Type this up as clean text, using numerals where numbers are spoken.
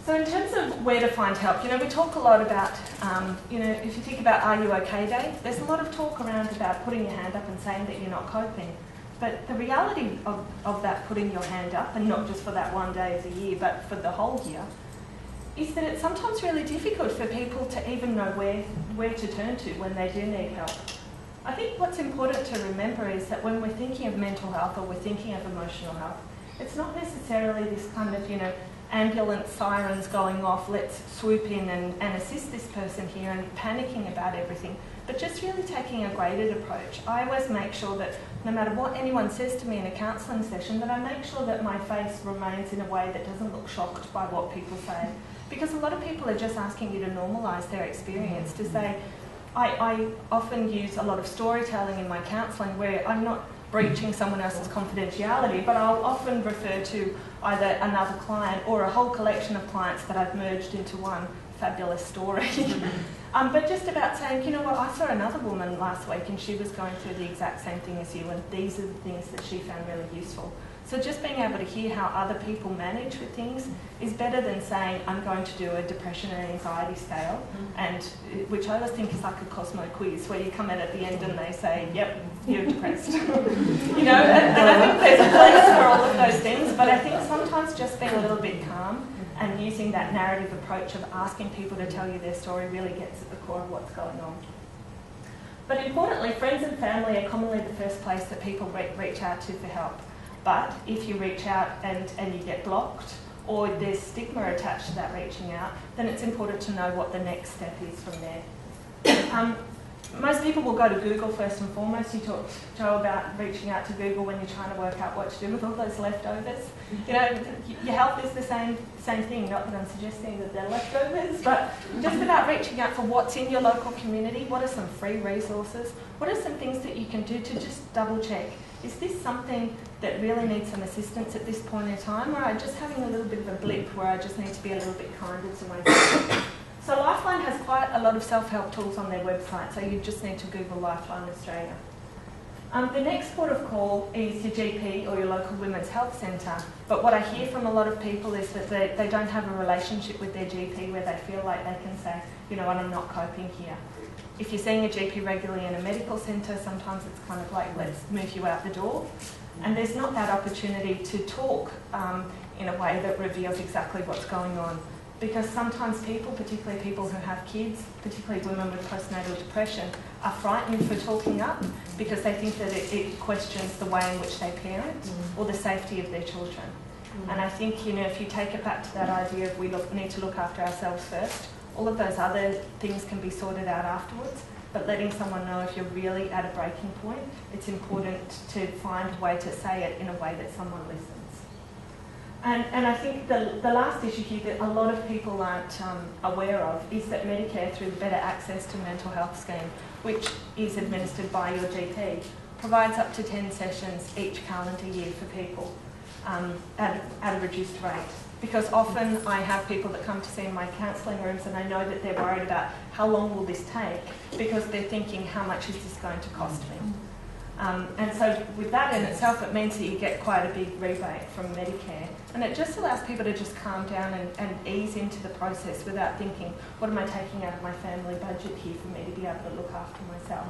So in terms of where to find help, we talk a lot about, if you think about Are You OK Day, there's a lot of talk around about putting your hand up and saying that you're not coping. But the reality of that putting your hand up, and not just for that one day of the year, but for the whole year, is that it's sometimes really difficult for people to even know where to turn to when they do need help. I think what's important to remember is that when we're thinking of mental health or we're thinking of emotional health, it's not necessarily this kind of, ambulance sirens going off, let's swoop in and assist this person here and panicking about everything, but just really taking a graded approach. I always make sure that no matter what anyone says to me in a counselling session, that I make sure that my face remains in a way that doesn't look shocked by what people say. Because a lot of people are just asking you to normalise their experience, to say, I often use a lot of storytelling in my counselling where I'm not breaching someone else's confidentiality, but I'll often refer to either another client or a whole collection of clients that I've merged into one fabulous story. But just about saying, I saw another woman last week and she was going through the exact same thing as you, and these are the things that she found really useful. So just being able to hear how other people manage with things is better than saying, I'm going to do a depression and anxiety scale, and which I always think is like a Cosmo quiz, where you come in at the end and they say, yep, you're depressed. And I think there's a place for all of those things, but I think sometimes just being a little bit calm and using that narrative approach of asking people to tell you their story really gets at the core of what's going on. But importantly, friends and family are commonly the first place that people reach out to for help. But if you reach out and you get blocked, or there's stigma attached to that reaching out, then it's important to know what the next step is from there. Most people will go to Google first and foremost. You talked, Joe, about reaching out to Google when you're trying to work out what to do with all those leftovers. Your health is the same thing, not that I'm suggesting that they're leftovers, but just about reaching out for what's in your local community. What are some free resources? What are some things that you can do to just double check? Is this something that really needs some assistance at this point in time, or am I just having a little bit of a blip where I just need to be a little bit kinder to myself? So Lifeline has quite a lot of self-help tools on their website, so you just need to Google Lifeline Australia. The next port of call is your GP or your local women's health centre, but what I hear from a lot of people is that they don't have a relationship with their GP where they feel like they can say, I'm not coping here. If you're seeing a GP regularly in a medical centre, sometimes it's kind of like, let's move you out the door. And there's not that opportunity to talk in a way that reveals exactly what's going on. Because sometimes people, particularly people who have kids, particularly women with postnatal depression, are frightened for talking up because they think that it questions the way in which they parent or the safety of their children. And I think, if you take it back to that idea of we need to look after ourselves first, all of those other things can be sorted out afterwards, but letting someone know if you're really at a breaking point, it's important to find a way to say it in a way that someone listens. And I think the last issue here that a lot of people aren't aware of is that Medicare, through the Better Access to Mental Health scheme, which is administered by your GP, provides up to 10 sessions each calendar year for people at a reduced rate. Because often I have people that come to see in my counselling rooms and I know that they're worried about how long will this take, because they're thinking, how much is this going to cost me? And so with that in itself, it means that you get quite a big rebate from Medicare. And it just allows people to just calm down and ease into the process without thinking, what am I taking out of my family budget here for me to be able to look after myself?